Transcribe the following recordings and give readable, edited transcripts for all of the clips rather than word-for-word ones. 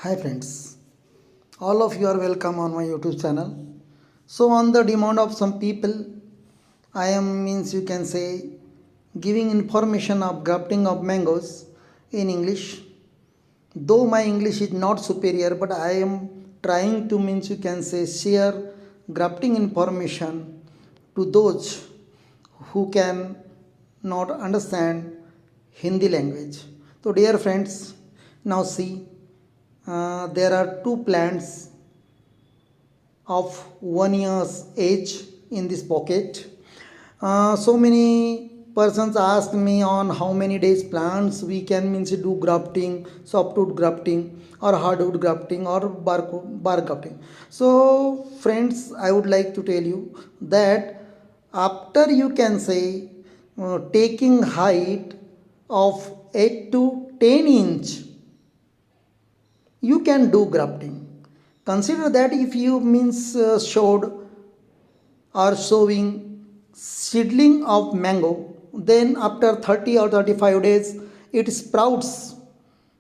Hi friends, all of you are welcome on my YouTube channel. So on the demand of some people, I am means you can say giving information of grafting of mangoes in English. Though my English is not superior, but I am trying to means you can say share grafting information to those who can not understand Hindi language. So dear friends, now see there are two plants of 1 year's age in this pocket. So many persons ask me on how many days plants we can means do grafting, softwood grafting or hardwood grafting or bar grafting. So friends, I would like to tell you that after you can say taking height of 8 to 10 inch you can do grafting. Consider that if you means showed or sowing seedling of mango, then after 30 or 35 days it sprouts,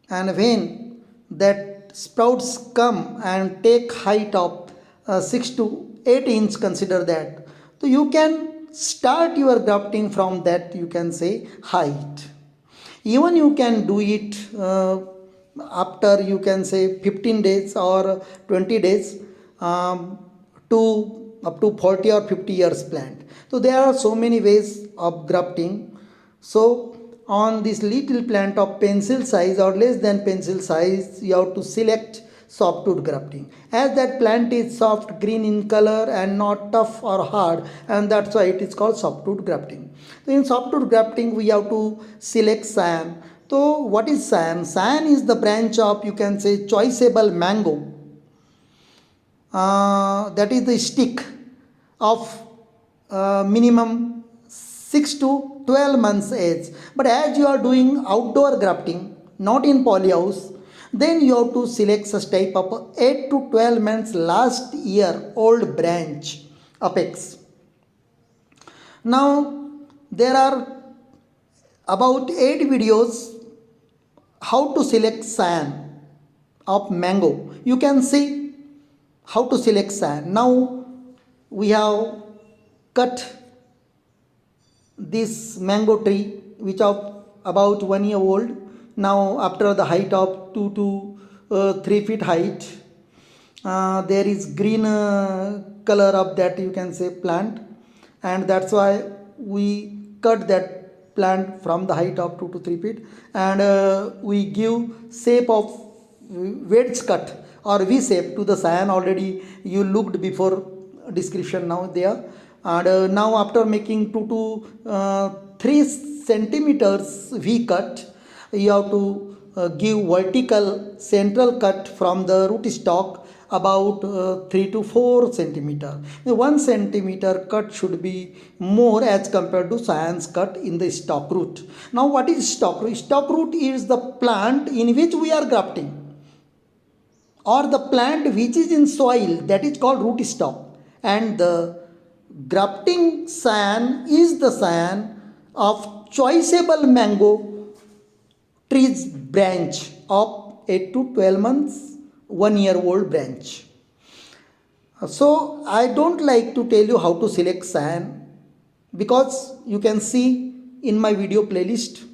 and when that sprouts come and take height of 6 to 8 inch, consider that, so you can start your grafting from that you can say height. Even you can do it after you can say 15 days or 20 days, to up to 40 or 50 years plant. So there are so many ways of grafting. So on this little plant of pencil size or less than pencil size, you have to select softwood grafting, as that plant is soft green in color and not tough or hard, and that's why it is called softwood grafting. So in softwood grafting we have to select cyan. So what is cyan? Cyan is the branch of you can say choiceable mango, that is the stick of minimum 6 to 12 months age. But as you are doing outdoor grafting, not in polyhouse, then you have to select such type of 8 to 12 months last year old branch apex. Now there are about 8 videos how to select cyan of mango. You can see how to select cyan. Now we have cut this mango tree which of about 1 year old. Now after the height of 2 to 3 feet height, there is green color of that you can say plant, and that's why we cut that plant from the height of 2 to 3 feet, and we give shape of wedge cut or V shape to the cyan. Already you looked before description now there, and now after making 2 to 3 centimeters V cut, you have to give vertical central cut from the root stock about 3 to 4 centimeter. 1 centimeter cut should be more as compared to cyan's cut in the stock root. Now what is stock root? Stock root is the plant in which we are grafting, or the plant which is in soil, that is called root stock, and the grafting cyan is the cyan of choiceable mango trees branch of 8 to 12 months 1 year old branch. So I don't like to tell you how to select cyan, because you can see in my video playlist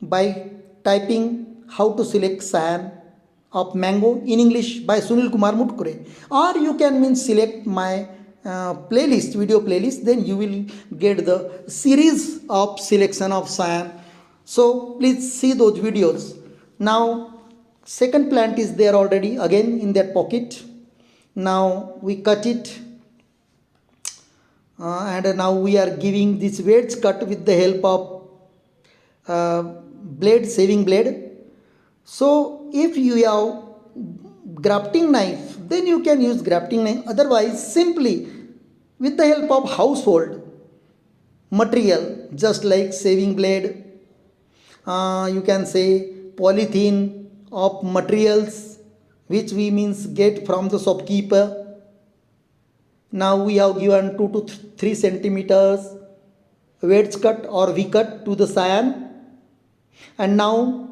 by typing how to select cyan of mango in English by Sunil Kumar Mutkure, or you can mean select my playlist, video playlist, then you will get the series of selection of cyan. So please see those videos. Now second plant is there already again in that pocket. Now we cut it, and now we are giving this wedge cut with the help of blade, saving blade. So if you have grafting knife, then you can use grafting knife, otherwise simply with the help of household material just like saving blade, you can say polythene of materials which we means get from the shopkeeper. Now we have given 2 to 3 centimeters wedge cut or V cut to the cyan, and now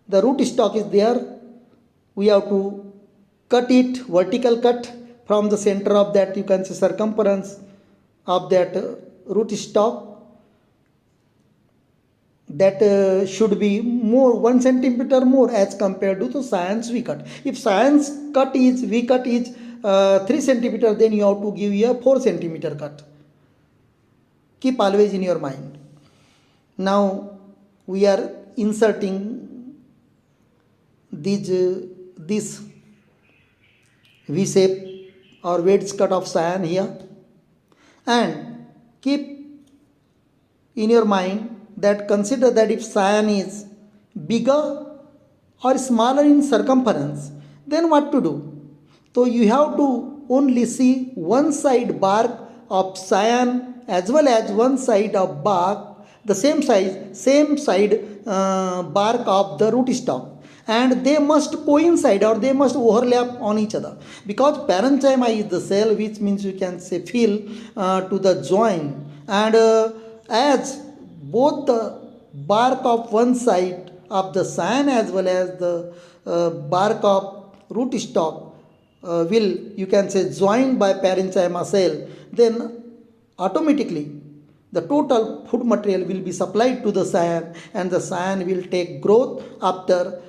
the root stock is there. we have to cut it vertical cut from the center of that, you can say, circumference of that root stock, that should be more 1 centimeter more as compared to the science V cut. If science cut is V cut is 3 centimeter, then you have to give a 4 centimeter cut. Keep always in your mind. Now we are inserting this V shape or wedge cut of cyan here, and keep in your mind that consider that if cyan is bigger or smaller in circumference, then what to do? So you have to only see one side bark of cyan as well as one side of bark, the same side bark of the root stock, and they must coincide or they must overlap on each other, because parenchyma is the cell which means you can say fill to the joint, and as both the bark of one side of the cyan as well as the bark of root stock will, you can say, joined by parenchyma cell, then automatically the total food material will be supplied to the cyan, and the cyan will take growth after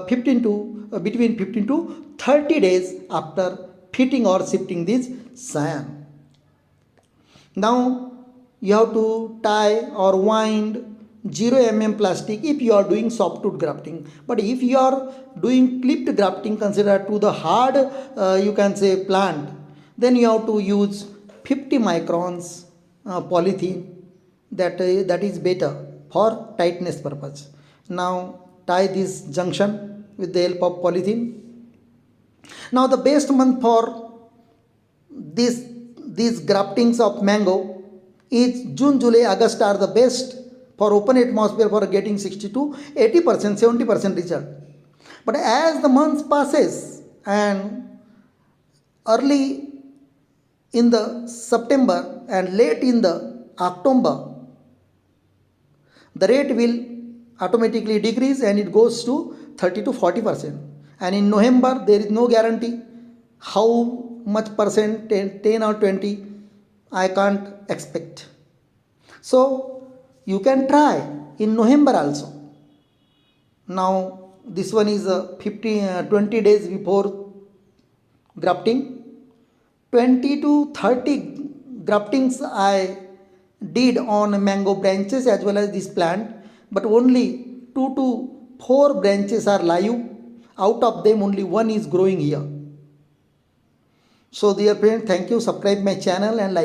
between 15 to 30 days after feeding or shifting this cyan. Now you have to tie or wind 0 plastic if you are doing softwood grafting, but if you are doing clipped grafting considered to the hard you can say plant, then you have to use 50 microns polythene, that is better for tightness purpose. Now tie this junction with the help of polythene. Now the best month for these graftings of mango is June, July, August are the best for open atmosphere for getting 60 to 80%, 70% result. But as the months passes and early in the September and late in the October, the rate will automatically decrease and it goes to 30 to 40%. And in November, there is no guarantee how much percent, 10 or 20, I can't expect. So you can try in November also. Now this one is 20 days before grafting. 20 to 30 graftings I did on mango branches as well as this plant, but only 2 to 4 branches are live. Out of them only one is growing here. So dear friend, thank you. Subscribe my channel and like.